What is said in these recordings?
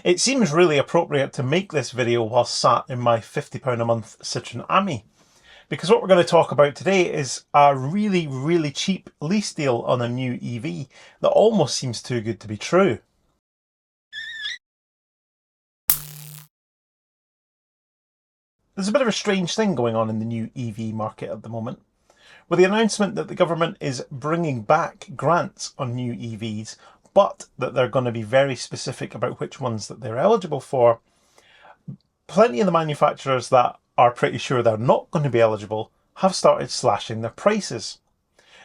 It seems really appropriate to make this video while sat in my £50 a month Citroen Ami, because what we're going to talk about today is a really cheap lease deal on a new EV that almost seems too good to be true. There's a bit of a strange thing going on in the new EV market at the moment, with the announcement that the government is bringing back grants on new EVs, but that they're going to be very specific about which ones that they're eligible for. Plenty of the manufacturers that are pretty sure they're not going to be eligible have started slashing their prices.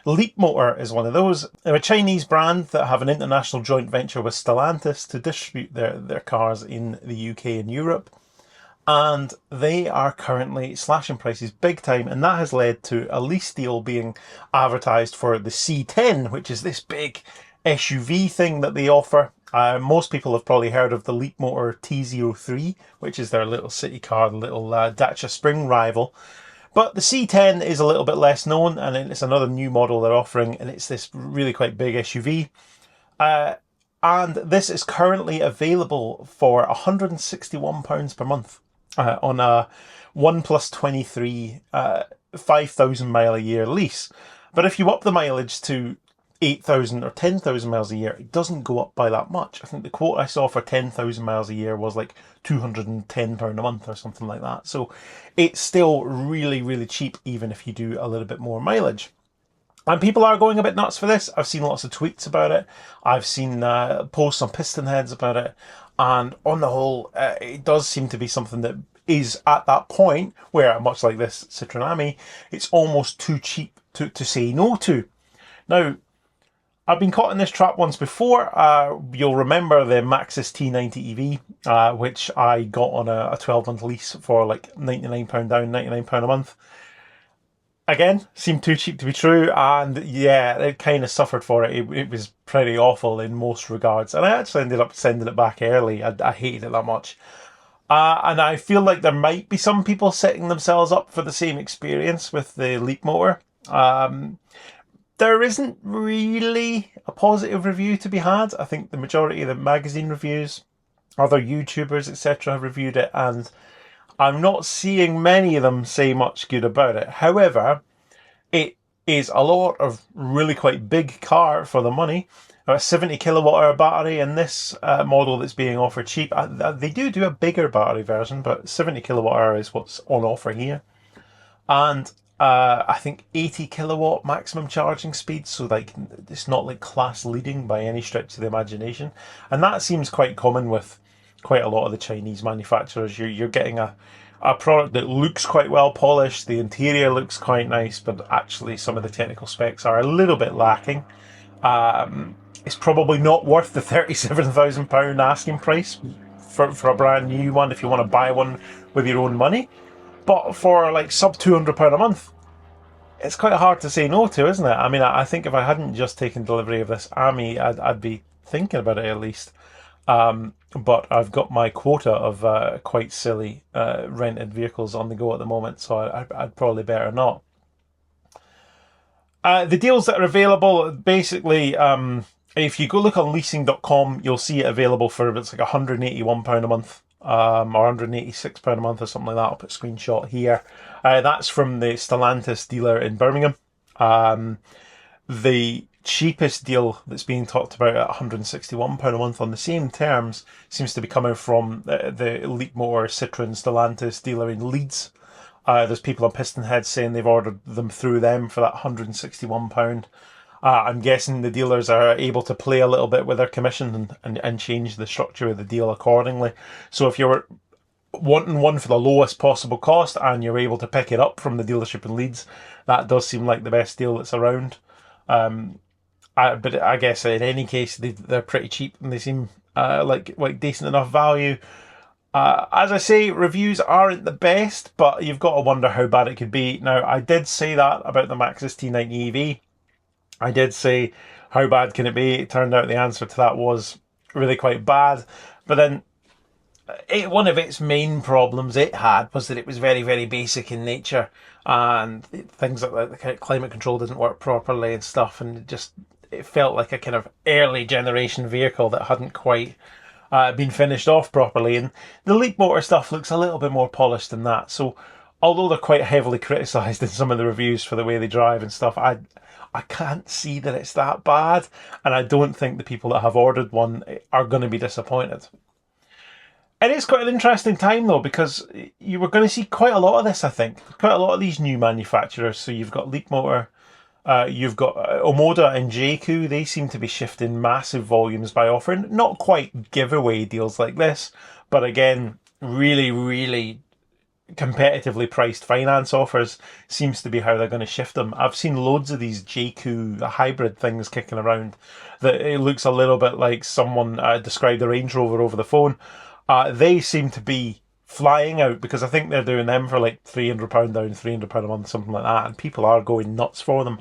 Leapmotor is one of those. They're a Chinese brand that have an international joint venture with Stellantis to distribute their cars in the UK and Europe. And they are currently slashing prices big time, and that has led to a lease deal being advertised for the C10, which is this big SUV thing that they offer. Most people have probably heard of the Leapmotor T03, which is their little city car, the little Dacia Spring rival. But the C10 is a little bit less known, and it's another new model they're offering, and it's this really quite big SUV. And this is currently available for £161 per month on a 1+23 5,000 mile a year lease. But if you up the mileage to 8,000 or 10,000 miles a year, it doesn't go up by that much. I think the quote I saw for 10,000 miles a year was like £210 a month or something like that. So it's still really cheap, even if you do a little bit more mileage. And people are going a bit nuts for this. I've seen lots of tweets about it. I've seen posts on Pistonheads about it. And on the whole, it does seem to be something that is at that point where, much like this Citroen Ami, it's almost too cheap to say no to. Now, I've been caught in this trap once before. You'll remember the Maxus T90 EV, which I got on a 12-month lease for like £99 down, £99 a month. Again, seemed too cheap to be true, and yeah, it kind of suffered for it. It was pretty awful in most regards, and I actually ended up sending it back early. I hated it that much. And I feel like there might be some people setting themselves up for the same experience with the Leapmotor. There isn't really a positive review to be had. I think the majority of the magazine reviews, other YouTubers, etc. have reviewed it, and I'm not seeing many of them say much good about it. However, it is a lot of really quite big car for the money. A 70 kilowatt hour battery in this model that's being offered cheap. They do a bigger battery version, but 70 kilowatt hour is what's on offer here. And I think 80 kilowatt maximum charging speed, so like it's not like class leading by any stretch of the imagination. And that seems quite common with quite a lot of the Chinese manufacturers. You're getting a product that looks quite well polished, the interior looks quite nice, but actually some of the technical specs are a little bit lacking. It's probably not worth the £37,000 asking price for a brand new one if you want to buy one with your own money. But for like sub £200 a month, it's quite hard to say no to, isn't it? I mean, I think if I hadn't just taken delivery of this Ami, I'd be thinking about it at least. But I've got my quota of quite silly rented vehicles on the go at the moment, so I'd probably better not. The deals that are available, basically, if you go look on leasing.com, you'll see it available for, it's like £181 a month. Or £186 a month or something like that. I'll put a screenshot here. That's from the Stellantis dealer in Birmingham. The cheapest deal that's being talked about at £161 a month on the same terms seems to be coming from the Leapmotor Citroen Stellantis dealer in Leeds. There's people on Pistonhead saying they've ordered them through them for that £161. I'm guessing the dealers are able to play a little bit with their commission and change the structure of the deal accordingly. So if you're wanting one for the lowest possible cost and you're able to pick it up from the dealership in Leeds, that does seem like the best deal that's around. But I guess in any case, they're pretty cheap and they seem like decent enough value. As I say, reviews aren't the best, but you've got to wonder how bad it could be. Now, I did say that about the Maxus T90 EV. I did say, how bad can it be? It turned out the answer to that was really quite bad. But then, one of its main problems it had was that it was very basic in nature. And things like the climate control didn't work properly and stuff. And it felt like a kind of early generation vehicle that hadn't quite been finished off properly. And the Leapmotor stuff looks a little bit more polished than that. So although they're quite heavily criticised in some of the reviews for the way they drive and stuff, I can't see that it's that bad. And I don't think the people that have ordered one are going to be disappointed. It is quite an interesting time though, because you were going to see quite a lot of this, I think. Quite a lot of these new manufacturers. So you've got Leapmotor, you've got Omoda and Jayco. They seem to be shifting massive volumes by offering not quite giveaway deals like this, but again, really, really competitively priced finance offers seems to be how they're going to shift them. I've seen loads of these Jayco hybrid things kicking around that it looks a little bit like someone described a Range Rover over the phone. They seem to be flying out because I think they're doing them for like £300 down, £300 a month, something like that, and people are going nuts for them.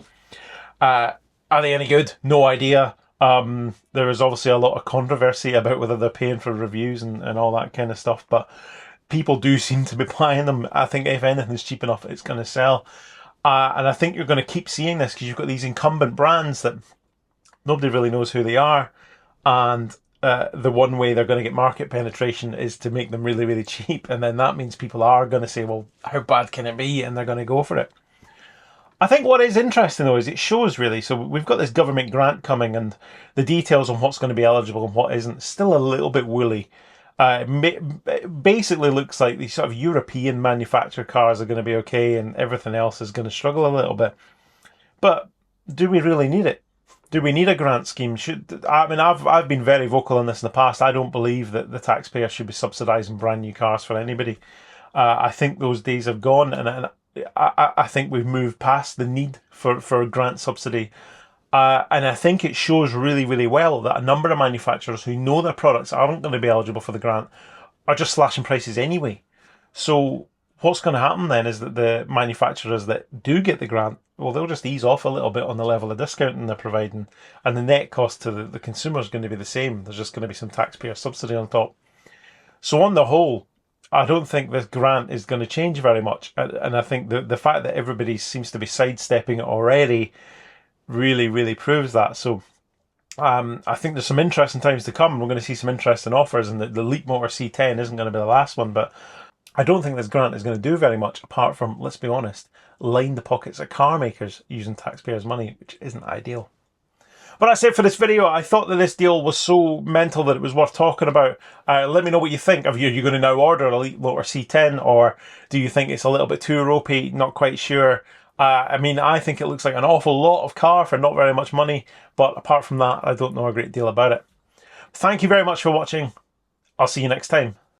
Are they any good? No idea. There is obviously a lot of controversy about whether they're paying for reviews and all that kind of stuff, but people do seem to be buying them. I think if anything's cheap enough, it's going to sell. And I think you're going to keep seeing this because you've got these incumbent brands that nobody really knows who they are, and the one way they're going to get market penetration is to make them really, really cheap. And then that means people are going to say, well, how bad can it be? And they're going to go for it. I think what is interesting, though, is it shows really. So we've got this government grant coming, and the details on what's going to be eligible and what isn't still a little bit woolly. It basically looks like these sort of European manufactured cars are going to be okay and everything else is going to struggle a little bit. But do we really need it? Do we need a grant scheme? I've been very vocal on this in the past. I don't believe that the taxpayer should be subsidising brand new cars for anybody. I think those days have gone, and I think we've moved past the need for a grant subsidy. And I think it shows really, really well that a number of manufacturers who know their products aren't going to be eligible for the grant are just slashing prices anyway. So what's going to happen then is that the manufacturers that do get the grant, well, they'll just ease off a little bit on the level of discounting they're providing, and the net cost to the consumer is going to be the same. There's just going to be some taxpayer subsidy on top. So on the whole, I don't think this grant is going to change very much. And I think the fact that everybody seems to be sidestepping it already really, really proves that. So I think there's some interesting times to come. We're going to see some interesting offers, and the Leapmotor C10 isn't going to be the last one, but I don't think this grant is going to do very much apart from, let's be honest, line the pockets of car makers using taxpayers' money, which isn't ideal. But that's it for this video. I thought that this deal was so mental that it was worth talking about. Let me know what you think. Are you going to now order a Leapmotor C10, or do you think it's a little bit too ropey? Not quite sure. I think it looks like an awful lot of car for not very much money, but apart from that, I don't know a great deal about it. Thank you very much for watching. I'll see you next time.